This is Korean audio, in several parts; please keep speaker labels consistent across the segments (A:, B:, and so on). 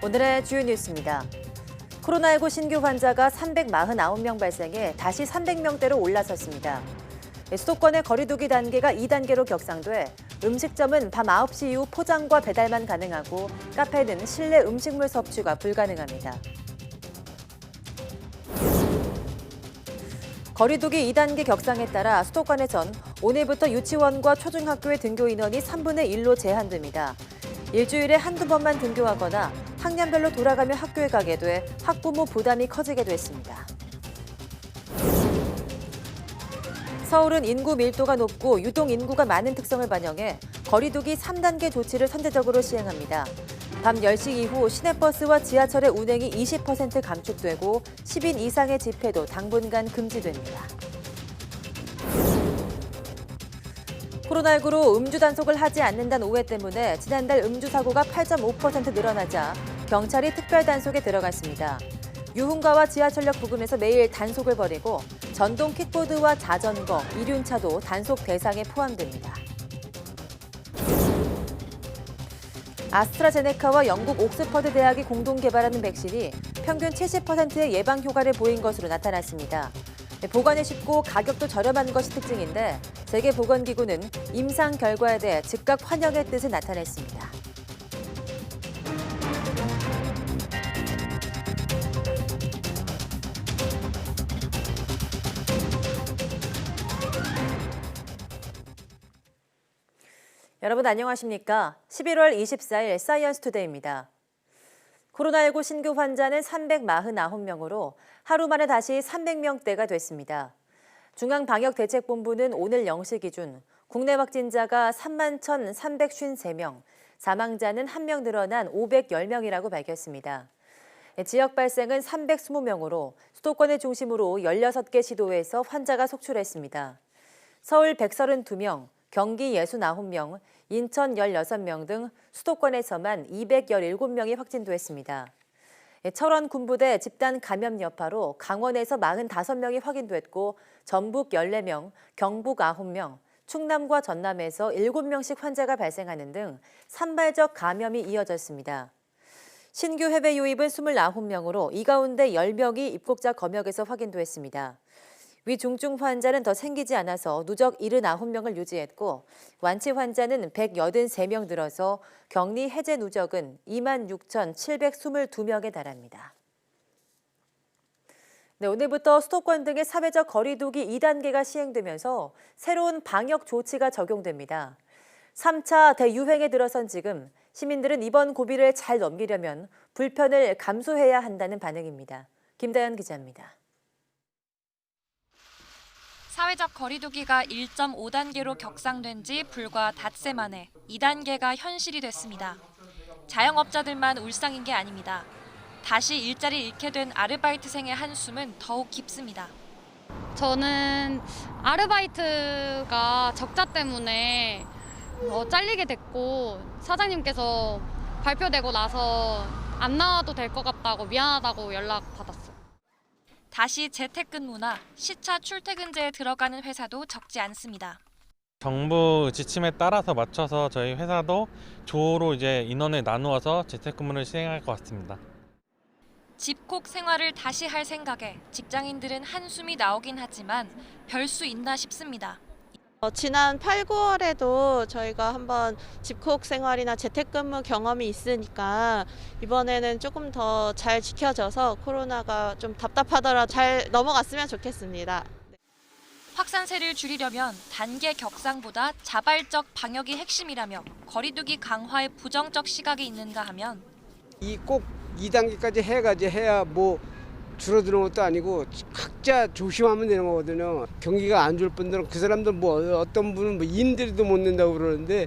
A: 오늘의 주요 뉴스입니다. 코로나19 신규 환자가 349명 발생해 다시 300명대로 올라섰습니다. 수도권의 거리두기 단계가 2단계로 격상돼 음식점은 밤 9시 이후 포장과 배달만 가능하고 카페는 실내 음식물 섭취가 불가능합니다. 거리두기 2단계 격상에 따라 수도권에선 오늘부터 유치원과 초중학교의 등교 인원이 3분의 1로 제한됩니다. 일주일에 한두 번만 등교하거나 학년별로 돌아가며 학교에 가게 돼 학부모 부담이 커지게 됐습니다. 서울은 인구 밀도가 높고 유동 인구가 많은 특성을 반영해 거리두기 3단계 조치를 선제적으로 시행합니다. 밤 10시 이후 시내버스와 지하철의 운행이 20% 감축되고 10인 이상의 집회도 당분간 금지됩니다. 코로나19로 음주 단속을 하지 않는다는 오해 때문에 지난달 음주 사고가 8.5% 늘어나자 경찰이 특별 단속에 들어갔습니다. 유흥가와 지하철역 부근에서 매일 단속을 벌이고 전동 킥보드와 자전거, 이륜차도 단속 대상에 포함됩니다. 아스트라제네카와 영국 옥스퍼드 대학이 공동 개발하는 백신이 평균 70%의 예방 효과를 보인 것으로 나타났습니다. 보관이 쉽고 가격도 저렴한 것이 특징인데 세계보건기구는 임상 결과에 대해 즉각 환영의 뜻을 나타냈습니다. 여러분 안녕하십니까? 11월 24일 사이언스 투데이입니다. 코로나19 신규 환자는 349명으로 하루 만에 다시 300명대가 됐습니다. 중앙방역대책본부는 오늘 0시 기준 국내 확진자가 31,353명, 사망자는 1명 늘어난 510명이라고 밝혔습니다. 지역 발생은 320명으로 수도권을 중심으로 16개 시도에서 환자가 속출했습니다. 서울 132명, 경기 69명, 인천 16명 등 수도권에서만 217명이 확진됐습니다. 철원 군부대 집단 감염 여파로 강원에서 45명이 확인됐고 전북 14명, 경북 9명, 충남과 전남에서 7명씩 환자가 발생하는 등 산발적 감염이 이어졌습니다. 신규 해외 유입은 29명으로 이 가운데 10명이 입국자 검역에서 확인됐습니다. 위중증 환자는 더 생기지 않아서 누적 79명을 유지했고 완치 환자는 183명 늘어서 격리 해제 누적은 26,722명에 달합니다. 네, 오늘부터 수도권 등의 사회적 거리두기 2단계가 시행되면서 새로운 방역 조치가 적용됩니다. 3차 대유행에 들어선 지금 시민들은 이번 고비를 잘 넘기려면 불편을 감수해야 한다는 반응입니다. 김다연 기자입니다.
B: 사회적 거리두기가 1.5단계로 격상된 지 불과 닷새 만에 2단계가 현실이 됐습니다. 자영업자들만 울상인 게 아닙니다. 다시 일자리를 잃게 된 아르바이트생의 한숨은 더욱 깊습니다.
C: 저는 아르바이트가 적자 때문에 잘리게 됐고 사장님께서 발표되고 나서 안 나와도 될 것 같다고 미안하다고 연락받았어요.
B: 다시 재택근무나 시차 출퇴근제에 들어가는 회사도 적지 않습니다.
D: 정부 지침에 따라서 맞춰서 저희 회사도 조로 이제 인원을 나누어서 재택근무를 시행할 것 같습니다.
B: 집콕 생활을 다시 할 생각에 직장인들은 한숨이 나오긴 하지만 별 수 있나 싶습니다.
E: 지난 8, 9월에도 저희가 한번 집콕 생활이나 재택근무 경험이 있으니까 이번에는 조금 더 잘 지켜져서 코로나가 좀 답답하더라도 잘 넘어갔으면 좋겠습니다.
B: 확산세를 줄이려면 단계 격상보다 자발적 방역이 핵심이라며 거리두기 강화에 부정적 시각이 있는가 하면
F: 꼭 2단계까지 해야 뭐 줄어드는 것도 아니고 각자 조심하면 되는 거거든요. 경기가 안 좋을 분들은 그 사람들 어떤 분은 임대료도 못 낸다고 그러는데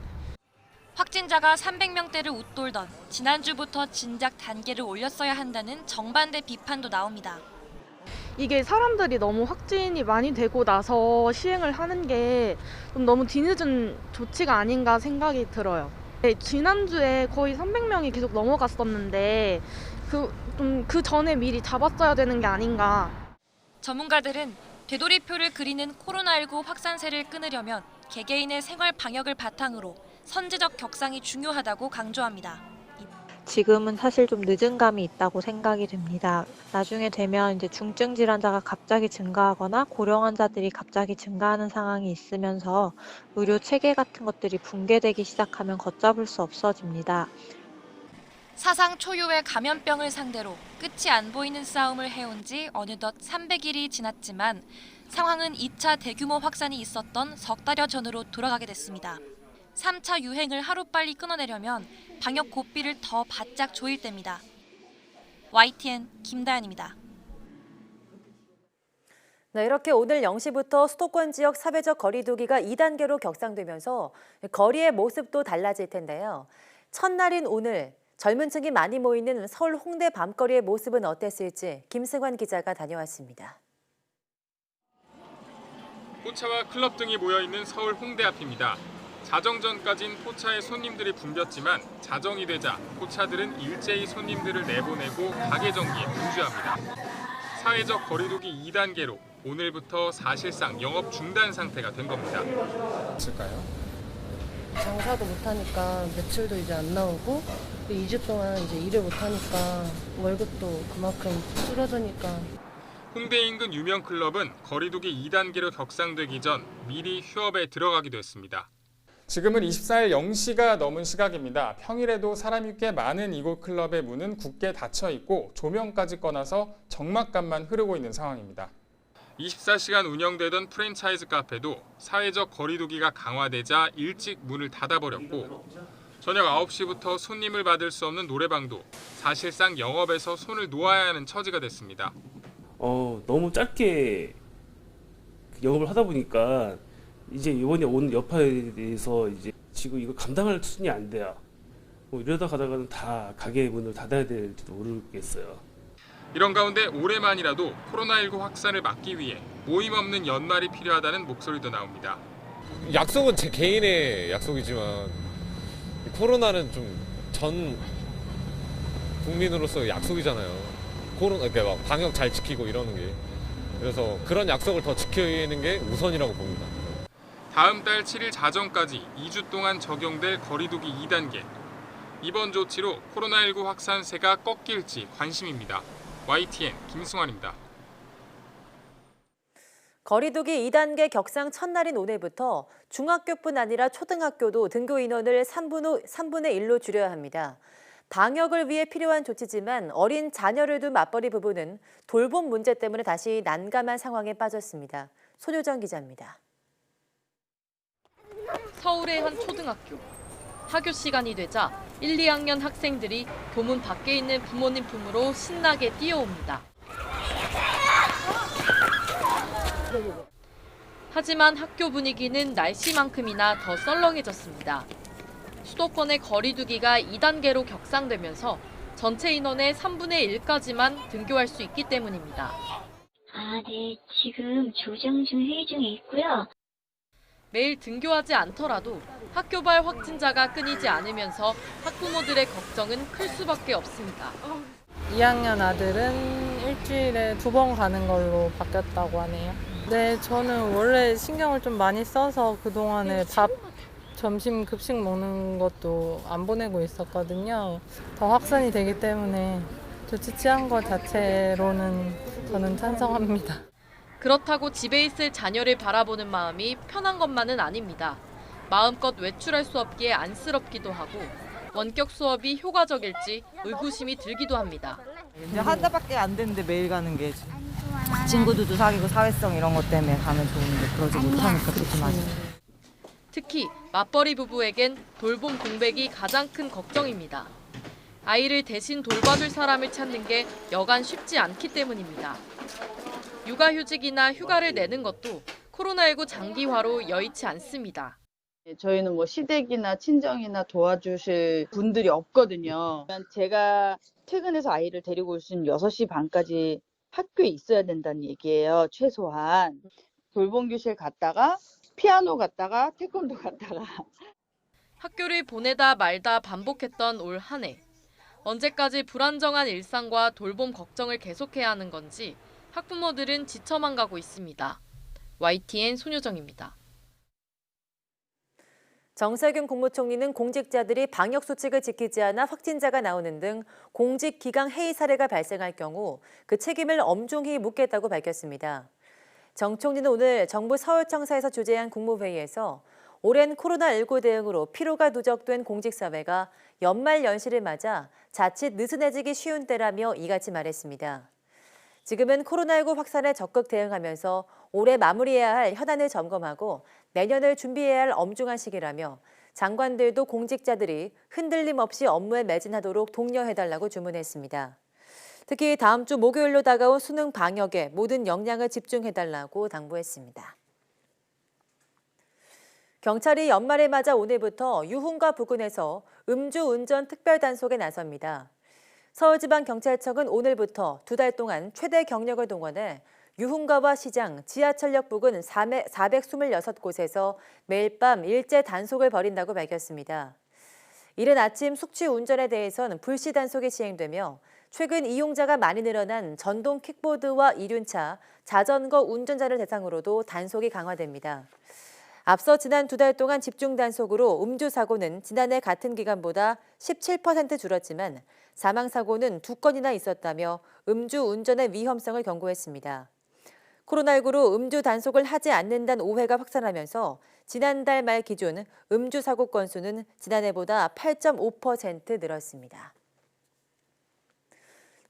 B: 확진자가 300명대를 웃돌던 지난주부터 진작 단계를 올렸어야 한다는 정반대 비판도 나옵니다.
G: 이게 사람들이 너무 확진이 많이 되고 나서 시행을 하는 게 좀 너무 뒤늦은 조치가 아닌가 생각이 들어요. 네, 지난주에 거의 300명이 계속 넘어갔었는데 그 전에 미리 잡았어야 되는 게 아닌가.
B: 전문가들은 되돌이표를 그리는 코로나19 확산세를 끊으려면 개개인의 생활 방역을 바탕으로 선제적 격상이 중요하다고 강조합니다.
H: 지금은 사실 좀 늦은 감이 있다고 생각이 듭니다. 나중에 되면 이제 중증 질환자가 갑자기 증가하거나 고령 환자들이 갑자기 증가하는 상황이 있으면서 의료 체계 같은 것들이 붕괴되기 시작하면 걷잡을 수 없어집니다.
B: 사상 초유의 감염병을 상대로 끝이 안 보이는 싸움을 해온 지 어느덧 300일이 지났지만 상황은 2차 대규모 확산이 있었던 석 달여 전으로 돌아가게 됐습니다. 3차 유행을 하루빨리 끊어내려면 방역 고삐를 더 바짝 조일 때입니다. YTN 김다연입니다.
A: 네, 이렇게 오늘 0시부터 수도권 지역 사회적 거리 두기가 2단계로 격상되면서 거리의 모습도 달라질 텐데요. 첫날인 오늘 젊은 층이 많이 모이는 서울 홍대 밤거리의 모습은 어땠을지 김승환 기자가 다녀왔습니다.
I: 포차와 클럽 등이 모여있는 서울 홍대 앞입니다. 자정 전까진 포차에 손님들이 붐볐지만 자정이 되자 포차들은 일제히 손님들을 내보내고 가게 정리에 분주합니다. 사회적 거리두기 2단계로 오늘부터 사실상 영업 중단 상태가 된 겁니다.
J: 있을까요? 장사도 못하니까 매출도 이제 안 나오고 2주 동안 이제 일을 못하니까 월급도 그만큼 줄어드니까.
I: 홍대 인근 유명 클럽은 거리두기 2단계로 격상되기 전 미리 휴업에 들어가기도 했습니다.
J: 지금은 24일 0시가 넘은 시각입니다. 평일에도 사람이 꽤 많은 이곳 클럽의 문은 굳게 닫혀 있고 조명까지 꺼놔서 적막감만 흐르고 있는 상황입니다.
I: 24시간 운영되던 프랜차이즈 카페도 사회적 거리두기가 강화되자 일찍 문을 닫아버렸고 저녁 9시부터 손님을 받을 수 없는 노래방도 사실상 영업에서 손을 놓아야 하는 처지가 됐습니다.
K: 너무 짧게 영업을 하다 보니까 이제 이번에 온 여파에 대해서 이제 지금 이거 감당할 수준이 안 돼요. 이러다 가다가는 다 가게 문을 닫아야 될지도 모르겠어요.
I: 이런 가운데 올해만이라도 코로나19 확산을 막기 위해 모임 없는 연말이 필요하다는 목소리도 나옵니다.
L: 약속은 제 개인의 약속이지만 코로나는 좀 전 국민으로서 약속이잖아요. 그러니까 막 방역 잘 지키고 이러는 게. 그래서 그런 약속을 더 지키는 게 우선이라고 봅니다.
I: 다음 달 7일 자정까지 2주 동안 적용될 거리두기 2단계. 이번 조치로 코로나19 확산세가 꺾일지 관심입니다. YTN 김승환입니다.
A: 거리두기 2단계 격상 첫날인 오늘부터 중학교뿐 아니라 초등학교도 등교 인원을 3분의 1로 줄여야 합니다. 방역을 위해 필요한 조치지만 어린 자녀를 둔 맞벌이 부부는 돌봄 문제 때문에 다시 난감한 상황에 빠졌습니다. 손효정 기자입니다.
M: 서울의 한 초등학교. 학교 시간이 되자 1, 2학년 학생들이 교문 밖에 있는 부모님 품으로 신나게 뛰어옵니다. 하지만 학교 분위기는 날씨만큼이나 더 썰렁해졌습니다. 수도권의 거리두기가 2단계로 격상되면서 전체 인원의 3분의 1까지만 등교할 수 있기 때문입니다.
N: 네. 지금 조정 중 회의 중에 있고요.
M: 매일 등교하지 않더라도 학교발 확진자가 끊이지 않으면서 학부모들의 걱정은 클 수밖에 없습니다.
O: 2학년 아들은 일주일에 2번 가는 걸로 바뀌었다고 하네요. 네, 저는 원래 신경을 좀 많이 써서 그동안에 밥, 점심 급식 먹는 것도 안 보내고 있었거든요. 더 확산이 되기 때문에 조치 취한 것 자체로는 저는 찬성합니다.
M: 그렇다고 집에 있을 자녀를 바라보는 마음이 편한 것만은 아닙니다. 마음껏 외출할 수 없기에 안쓰럽기도 하고 원격 수업이 효과적일지 의구심이 들기도 합니다.
P: 이제 한 달밖에 안 됐는데 매일 가는 게 친구들도 사귀고 사회성 이런 것 때문에 가면 좋은데 그러지 못하니까 조심하죠.
M: 특히 맞벌이 부부에겐 돌봄 공백이 가장 큰 걱정입니다. 아이를 대신 돌봐줄 사람을 찾는 게 여간 쉽지 않기 때문입니다. 육아휴직이나 휴가를 내는 것도 코로나19 장기화로 여의치 않습니다.
Q: 저희는 뭐 시댁이나 친정이나 도와주실 분들이 없거든요. 제가 퇴근해서 아이를 데리고 올 수 있는 6시 반까지 학교에 있어야 된다는 얘기예요. 최소한. 돌봄 교실 갔다가 피아노 갔다가 태권도 갔다가.
M: 학교를 보내다 말다 반복했던 올 한 해. 언제까지 불안정한 일상과 돌봄 걱정을 계속해야 하는 건지 학부모들은 지쳐만 가고 있습니다. YTN 손효정입니다.
A: 정세균 국무총리는 공직자들이 방역수칙을 지키지 않아 확진자가 나오는 등 공직기강 해이 사례가 발생할 경우 그 책임을 엄중히 묻겠다고 밝혔습니다. 정 총리는 오늘 정부 서울청사에서 주재한 국무회의에서 오랜 코로나19 대응으로 피로가 누적된 공직사회가 연말 연시를 맞아 자칫 느슨해지기 쉬운 때라며 이같이 말했습니다. 지금은 코로나19 확산에 적극 대응하면서 올해 마무리해야 할 현안을 점검하고 내년을 준비해야 할 엄중한 시기라며 장관들도 공직자들이 흔들림 없이 업무에 매진하도록 독려해달라고 주문했습니다. 특히 다음 주 목요일로 다가온 수능 방역에 모든 역량을 집중해달라고 당부했습니다. 경찰이 연말을 맞아 오늘부터 유흥가 부근에서 음주운전 특별단속에 나섭니다. 서울지방경찰청은 오늘부터 2달 동안 최대 경력을 동원해 유흥가와 시장, 지하철역 부근 426곳에서 매일 밤 일제 단속을 벌인다고 밝혔습니다. 이른 아침 숙취 운전에 대해서는 불시 단속이 시행되며 최근 이용자가 많이 늘어난 전동 킥보드와 이륜차, 자전거 운전자를 대상으로도 단속이 강화됩니다. 앞서 지난 2달 동안 집중 단속으로 음주 사고는 지난해 같은 기간보다 17% 줄었지만 사망사고는 2건이나 있었다며 음주 운전의 위험성을 경고했습니다. 코로나19로 음주 단속을 하지 않는다는 오해가 확산하면서 지난달 말 기준 음주 사고 건수는 지난해보다 8.5% 늘었습니다.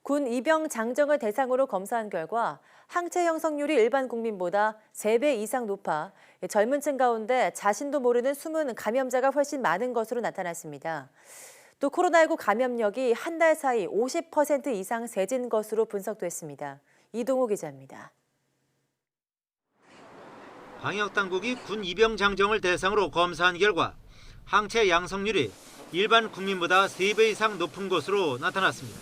A: 군 입영 장정을 대상으로 검사한 결과 항체 형성률이 일반 국민보다 3배 이상 높아 젊은 층 가운데 자신도 모르는 숨은 감염자가 훨씬 많은 것으로 나타났습니다. 또 코로나19 감염력이 한 달 사이 50% 이상 세진 것으로 분석됐습니다. 이동호 기자입니다.
R: 방역당국이 군 입영 장정을 대상으로 검사한 결과 항체 양성률이 일반 국민보다 3배 이상 높은 것으로 나타났습니다.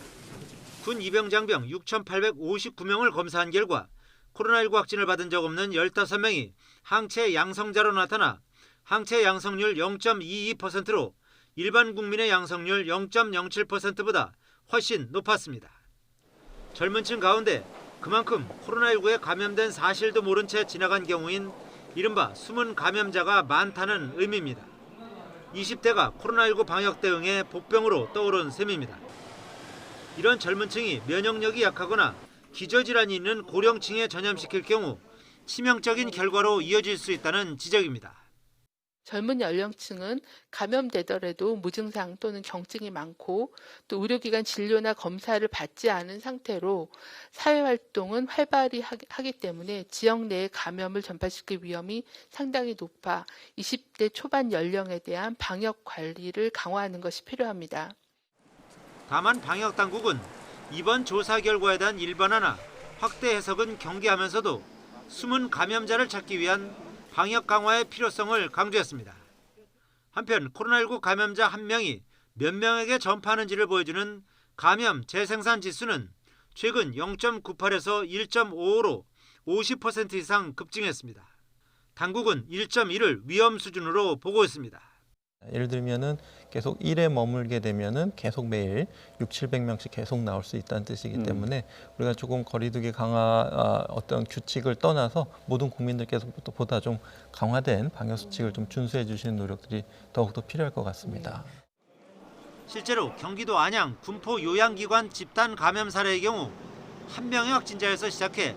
R: 군 입영 장병 6,859명을 검사한 결과 코로나19 확진을 받은 적 없는 15명이 항체 양성자로 나타나 항체 양성률 0.22%로 일반 국민의 양성률 0.07%보다 훨씬 높았습니다. 젊은 층 가운데 그만큼 코로나19에 감염된 사실도 모른 채 지나간 경우인 이른바 숨은 감염자가 많다는 의미입니다. 20대가 코로나19 방역 대응에 복병으로 떠오른 셈입니다. 이런 젊은 층이 면역력이 약하거나 기저질환이 있는 고령층에 전염시킬 경우 치명적인 결과로 이어질 수 있다는 지적입니다.
S: 젊은 연령층은 감염되더라도 무증상 또는 경증이 많고 또 의료기관 진료나 검사를 받지 않은 상태로 사회활동은 활발히 하기 때문에 지역 내에 감염을 전파시킬 위험이 상당히 높아 20대 초반 연령에 대한 방역 관리를 강화하는 것이 필요합니다.
R: 다만 방역당국은 이번 조사 결과에 대한 일반화나 확대 해석은 경계하면서도 숨은 감염자를 찾기 위한 방역 강화의 필요성을 강조했습니다. 한편 코로나19 감염자 1명이 몇 명에게 전파하는지를 보여주는 감염 재생산 지수는 최근 0.98에서 1.55로 50% 이상 급증했습니다. 당국은 1.1을 위험 수준으로 보고 있습니다.
T: 예를 들면은 계속 1에 머물게 되면은 계속 매일 600~700명씩 계속 나올 수 있다는 뜻이기 때문에 우리가 조금 거리두기 강화 어떤 규칙을 떠나서 모든 국민들께서 보다 좀 강화된 방역 수칙을 좀 준수해 주시는 노력들이 더욱더 필요할 것 같습니다.
R: 실제로 경기도 안양 군포 요양기관 집단 감염 사례의 경우 한 명의 확진자에서 시작해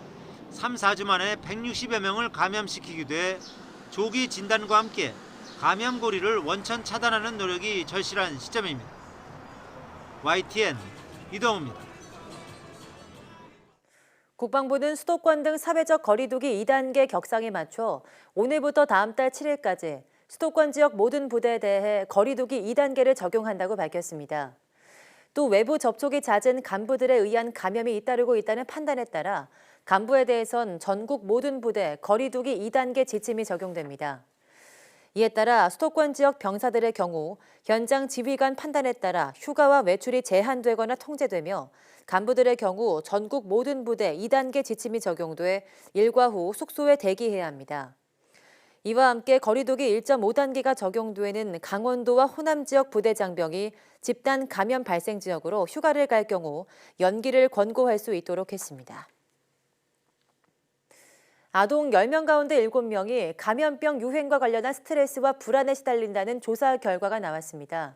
R: 3~4주 만에 160여 명을 감염시키기도 해 조기 진단과 함께 감염 고리를 원천 차단하는 노력이 절실한 시점입니다. YTN 이동호입니다.
A: 국방부는 수도권 등 사회적 거리두기 2단계 격상에 맞춰 오늘부터 다음 달 7일까지 수도권 지역 모든 부대에 대해 거리두기 2단계를 적용한다고 밝혔습니다. 또 외부 접촉이 잦은 간부들에 의한 감염이 잇따르고 있다는 판단에 따라 간부에 대해선 전국 모든 부대 거리두기 2단계 지침이 적용됩니다. 이에 따라 수도권 지역 병사들의 경우 현장 지휘관 판단에 따라 휴가와 외출이 제한되거나 통제되며 간부들의 경우 전국 모든 부대 2단계 지침이 적용돼 일과 후 숙소에 대기해야 합니다. 이와 함께 거리두기 1.5단계가 적용되는 강원도와 호남 지역 부대 장병이 집단 감염 발생 지역으로 휴가를 갈 경우 연기를 권고할 수 있도록 했습니다. 아동 10명 가운데 7명이 감염병 유행과 관련한 스트레스와 불안에 시달린다는 조사 결과가 나왔습니다.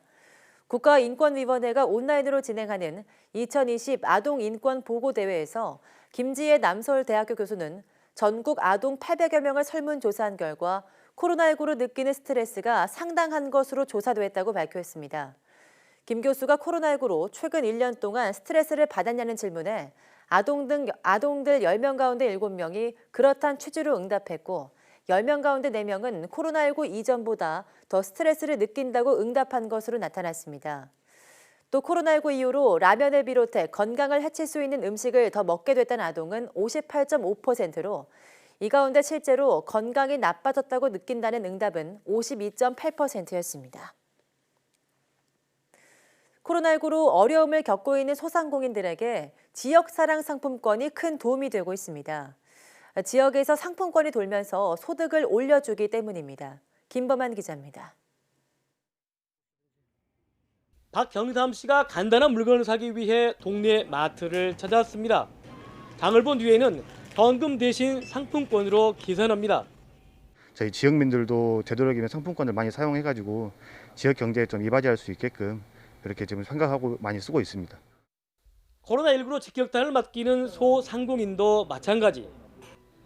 A: 국가인권위원회가 온라인으로 진행하는 2020 아동인권보고대회에서 김지혜 남서울대학교 교수는 전국 아동 800여 명을 설문조사한 결과 코로나19로 느끼는 스트레스가 상당한 것으로 조사됐다고 밝혔습니다. 김 교수가 코로나19로 최근 1년 동안 스트레스를 받았냐는 질문에 아동들 10명 가운데 7명이 그렇단 취지로 응답했고 10명 가운데 4명은 코로나19 이전보다 더 스트레스를 느낀다고 응답한 것으로 나타났습니다. 또 코로나19 이후로 라면을 비롯해 건강을 해칠 수 있는 음식을 더 먹게 됐다는 아동은 58.5%로 이 가운데 실제로 건강이 나빠졌다고 느낀다는 응답은 52.8%였습니다. 코로나19로 어려움을 겪고 있는 소상공인들에게 지역사랑 상품권이 큰 도움이 되고 있습니다. 지역에서 상품권이 돌면서 소득을 올려주기 때문입니다. 김범한 기자입니다.
U: 박경삼 씨가 간단한 물건을 사기 위해 동네 마트를 찾았습니다. 장을 본 뒤에는 현금 대신 상품권으로 계산합니다.
V: 저희 지역민들도 되도록이면 상품권을 많이 사용해가지고 지역 경제에 좀 이바지할 수 있게끔 그렇게 지금 생각하고 많이 쓰고 있습니다.
U: 코로나19로 직격탄을 맞기는 소상공인도 마찬가지.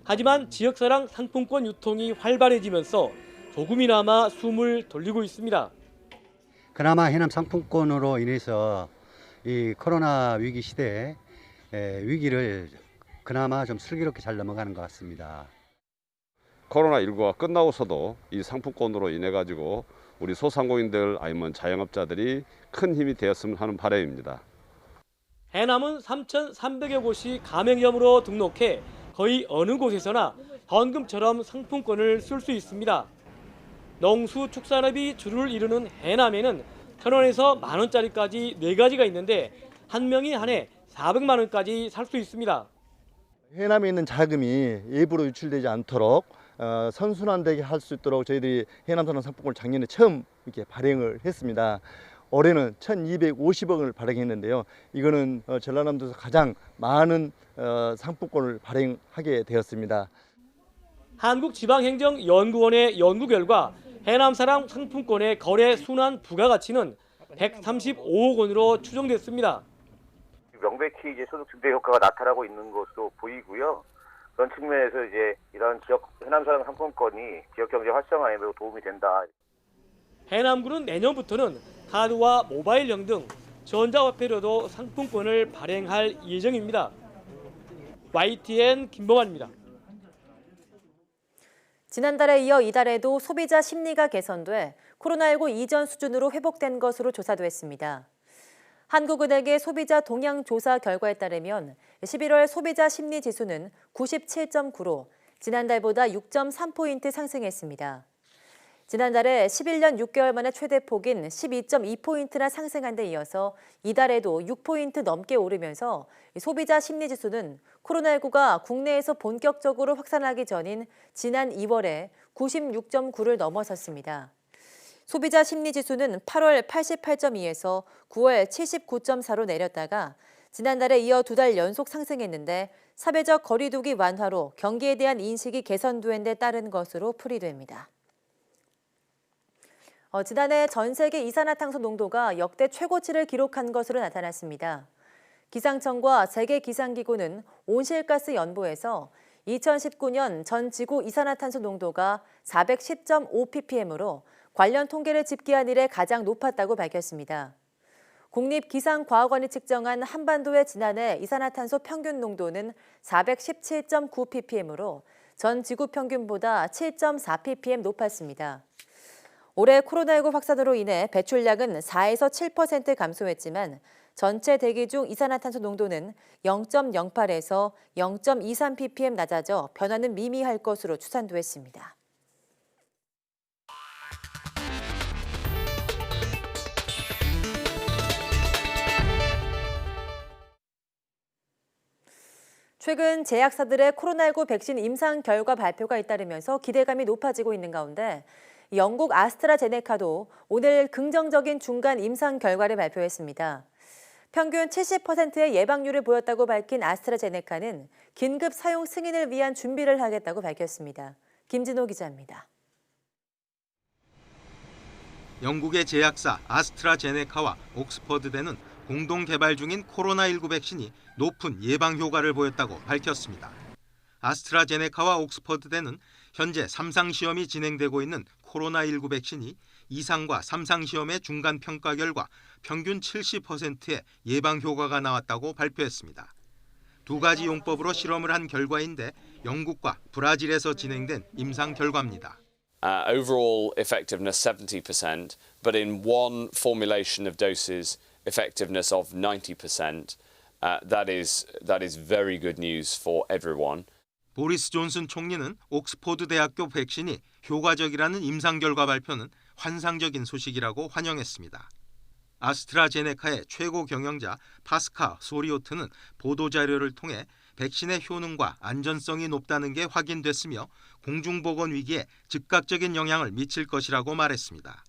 U: 하지만 지역사랑 상품권 유통이 활발해지면서 조금이나마 숨을 돌리고 있습니다.
W: 그나마 해남 상품권으로 인해서 이 코로나 위기 시대에 위기를 그나마 좀 슬기롭게 잘 넘어가는 것 같습니다.
X: 코로나19가 끝나고서도 이 상품권으로 인해 가지고 우리 소상공인들 아니면 자영업자들이 큰 힘이 되었으면 하는 바람입니다.
U: 해남은 3,300여 곳이 가맹점으로 등록해 거의 어느 곳에서나 현금처럼 상품권을 쓸 수 있습니다. 농수축산업이 주를 이루는 해남에는 1,000원에서 10,000원짜리까지 4가지가 있는데 한 명이 한 해 400만 원까지 살 수 있습니다.
Y: 해남에 있는 자금이 외부로 유출되지 않도록 선순환되게 할 수 있도록 저희들이 해남사랑 상품권을 작년에 처음 이렇게 발행을 했습니다. 올해는 1,250억을 발행했는데요. 이거는 전라남도에서 가장 많은 상품권을 발행하게 되었습니다.
U: 한국지방행정연구원의 연구 결과 해남사랑 상품권의 거래 순환 부가가치는 135억 원으로 추정됐습니다.
Z: 명백히 이제 소득 증대 효과가 나타나고 있는 것으로 보이고요. 그런 측면에서 이제 이런 지역 해남사랑 상품권이 지역 경제 활성화에 매우 도움이 된다.
U: 해남군은 내년부터는 카드와 모바일형 등 전자화폐로도 상품권을 발행할 예정입니다. YTN 김범환입니다.
A: 지난달에 이어 이달에도 소비자 심리가 개선돼 코로나19 이전 수준으로 회복된 것으로 조사됐습니다. 한국은행의 소비자 동향 조사 결과에 따르면 11월 소비자 심리 지수는 97.9로 지난달보다 6.3포인트 상승했습니다. 지난달에 11년 6개월 만에 최대폭인 12.2포인트나 상승한 데 이어서 이달에도 6포인트 넘게 오르면서 소비자 심리 지수는 코로나19가 국내에서 본격적으로 확산하기 전인 지난 2월에 96.9를 넘어섰습니다. 소비자 심리 지수는 8월 88.2에서 9월 79.4로 내렸다가 지난달에 이어 2달 연속 상승했는데 사회적 거리두기 완화로 경기에 대한 인식이 개선된 데 따른 것으로 풀이됩니다. 지난해 전 세계 이산화탄소 농도가 역대 최고치를 기록한 것으로 나타났습니다. 기상청과 세계기상기구는 온실가스 연보에서 2019년 전 지구 이산화탄소 농도가 410.5ppm으로 관련 통계를 집계한 이래 가장 높았다고 밝혔습니다. 국립기상과학원이 측정한 한반도의 지난해 이산화탄소 평균 농도는 417.9ppm으로 전 지구 평균보다 7.4ppm 높았습니다. 올해 코로나19 확산으로 인해 배출량은 4에서 7% 감소했지만 전체 대기 중 이산화탄소 농도는 0.08에서 0.23ppm 낮아져 변화는 미미할 것으로 추산됐습니다. 최근 제약사들의 코로나19 백신 임상 결과 발표가 잇따르면서 기대감이 높아지고 있는 가운데 영국 아스트라제네카도 오늘 긍정적인 중간 임상 결과를 발표했습니다. 평균 70%의 예방률을 보였다고 밝힌 아스트라제네카는 긴급 사용 승인을 위한 준비를 하겠다고 밝혔습니다. 김진호 기자입니다.
C: 영국의 제약사 아스트라제네카와 옥스퍼드대는 공동 개발 중인 코로나19 백신이 높은 예방 효과를 보였다고 밝혔습니다. 아스트라제네카와 옥스퍼드대는 현재 3상 시험이 진행되고 있는 코로나19 백신이 2상과 3상 시험의 중간 평가 결과 평균 70%의 예방 효과가 나왔다고 발표했습니다. 두 가지 용법으로 실험을 한 결과인데 영국과 브라질에서 진행된 임상 결과입니다.
D: Overall effectiveness 70%, but in one formulation of doses, effectiveness of 90%. That is very good news for everyone.
C: 보리스 존슨 총리는 옥스포드 대학교 백신이 효과적이라는 임상 결과 발표는 환상적인 소식이라고 환영했습니다. 아스트라제네카의 최고 경영자 파스카 소리오트는 보도자료를 통해 백신의 효능과 안전성이 높다는 게 확인됐으며 공중보건 위기에 즉각적인 영향을 미칠 것이라고 말했습니다.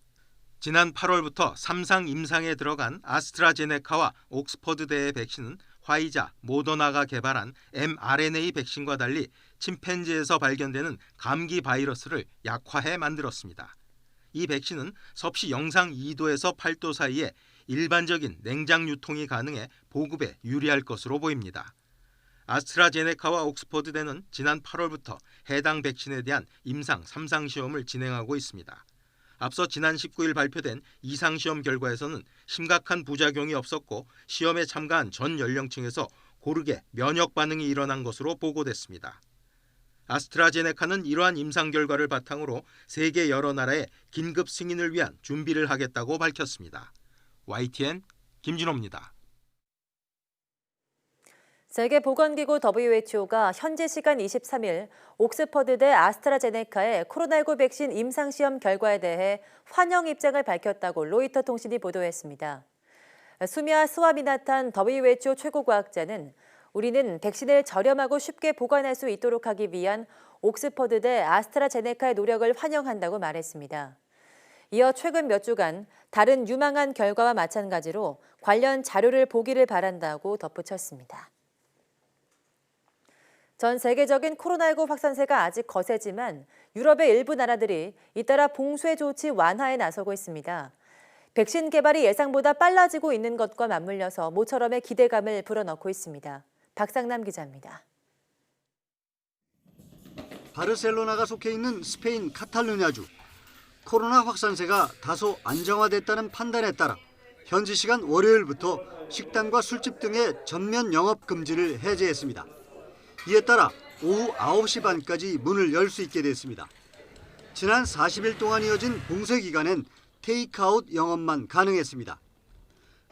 C: 지난 8월부터 3상 임상에 들어간 아스트라제네카와 옥스퍼드대의 백신은 화이자, 모더나가 개발한 mRNA 백신과 달리 침팬지에서 발견되는 감기 바이러스를 약화해 만들었습니다. 이 백신은 섭씨 영상 2도에서 8도 사이에 일반적인 냉장 유통이 가능해 보급에 유리할 것으로 보입니다. 아스트라제네카와 옥스퍼드대는 지난 8월부터 해당 백신에 대한 임상 3상 시험을 진행하고 있습니다. 앞서 지난 19일 발표된 2상 시험 결과에서는 심각한 부작용이 없었고 시험에 참가한 전 연령층에서 고르게 면역 반응이 일어난 것으로 보고됐습니다. 아스트라제네카는 이러한 임상 결과를 바탕으로 세계 여러 나라에 긴급 승인을 위한 준비를 하겠다고 밝혔습니다. YTN 김진호입니다.
A: 세계보건기구 WHO가 현지 시간 23일 옥스퍼드대 아스트라제네카의 코로나19 백신 임상시험 결과에 대해 환영 입장을 밝혔다고 로이터 통신이 보도했습니다. 수미아 스와미나탄 WHO 최고과학자는 우리는 백신을 저렴하고 쉽게 보관할 수 있도록 하기 위한 옥스퍼드대 아스트라제네카의 노력을 환영한다고 말했습니다. 이어 최근 몇 주간 다른 유망한 결과와 마찬가지로 관련 자료를 보기를 바란다고 덧붙였습니다. 전 세계적인 코로나19 확산세가 아직 거세지만 유럽의 일부 나라들이 잇따라 봉쇄 조치 완화에 나서고 있습니다. 백신 개발이 예상보다 빨라지고 있는 것과 맞물려서 모처럼의 기대감을 불어넣고 있습니다. 박상남 기자입니다.
E: 바르셀로나가 속해 있는 스페인 카탈루냐주. 코로나 확산세가 다소 안정화됐다는 판단에 따라 현지 시간 월요일부터 식당과 술집 등의 전면 영업 금지를 해제했습니다. 이에 따라 오후 9시 반까지 문을 열 수 있게 됐습니다. 지난 40일 동안 이어진 봉쇄 기간엔 테이크아웃 영업만 가능했습니다.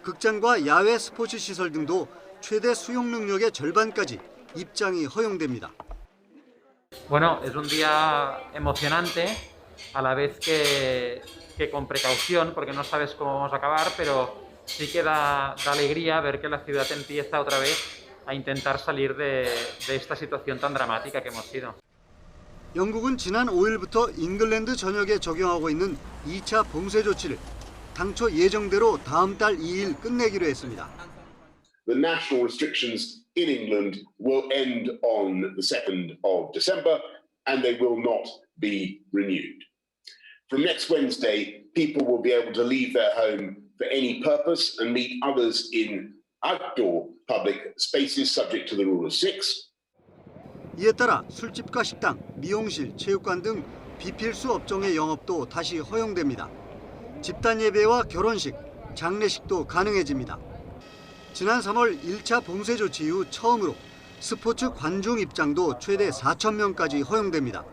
E: 극장과 야외 스포츠 시설 등도 최대 수용 능력의 절반까지 입장이 허용됩니다.
F: Bueno, es un día emocionante, a la vez que con precaución, porque no sabes cómo vamos a acabar, pero sí que da alegría ver que la ciudad empieza otra vez a intentar salir de esta situación tan dramática que hemos sido.
E: 영국은 지난 5일부터 잉글랜드 전역에 적용하고 있는 2차 봉쇄 조치를 당초 예정대로 다음 달 2일 끝내기로 했습니다.
G: The national restrictions in England will end on the 2nd of December and they will not be renewed. From next Wednesday, people will be able to leave their home for any purpose and meet others in outdoor public spaces subject to the rule of 6.
E: 이에 따라 술집과 식당, 미용실, 체육관 등 비필수 업종의 영업도 다시 허용됩니다. 집단 예배와 결혼식, 장례식도 가능해집니다. 지난 3월 1차 봉쇄 조치 이후 처음으로 스포츠 관중 입장도 최대 4,000명까지 허용됩니다.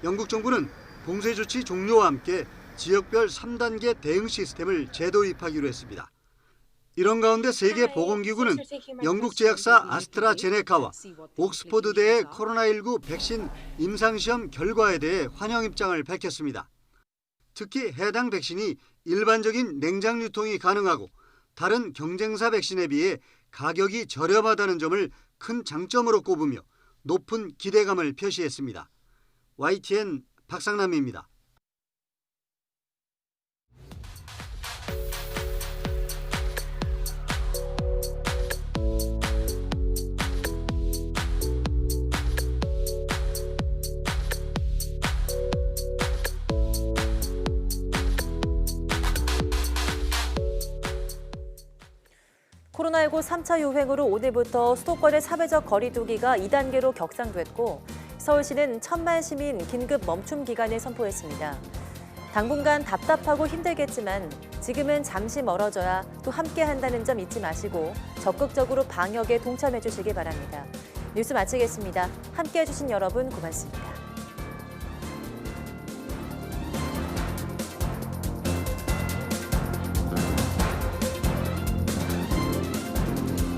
E: 영국 정부는 봉쇄 조치 종료와 함께 지역별 3단계 대응 시스템을 재도입하기로 했습니다. 이런 가운데 세계보건기구는 영국 제약사 아스트라제네카와 옥스퍼드대의 코로나19 백신 임상시험 결과에 대해 환영 입장을 밝혔습니다. 특히 해당 백신이 일반적인 냉장 유통이 가능하고 다른 경쟁사 백신에 비해 가격이 저렴하다는 점을 큰 장점으로 꼽으며 높은 기대감을 표시했습니다. YTN 박상남입니다.
A: 코로나19 3차 유행으로 오늘부터 수도권의 사회적 거리 두기가 2단계로 격상됐고 서울시는 1,000만 시민 긴급 멈춤 기간을 선포했습니다. 당분간 답답하고 힘들겠지만 지금은 잠시 멀어져야 또 함께 한다는 점 잊지 마시고 적극적으로 방역에 동참해 주시기 바랍니다. 뉴스 마치겠습니다. 함께 해주신 여러분 고맙습니다.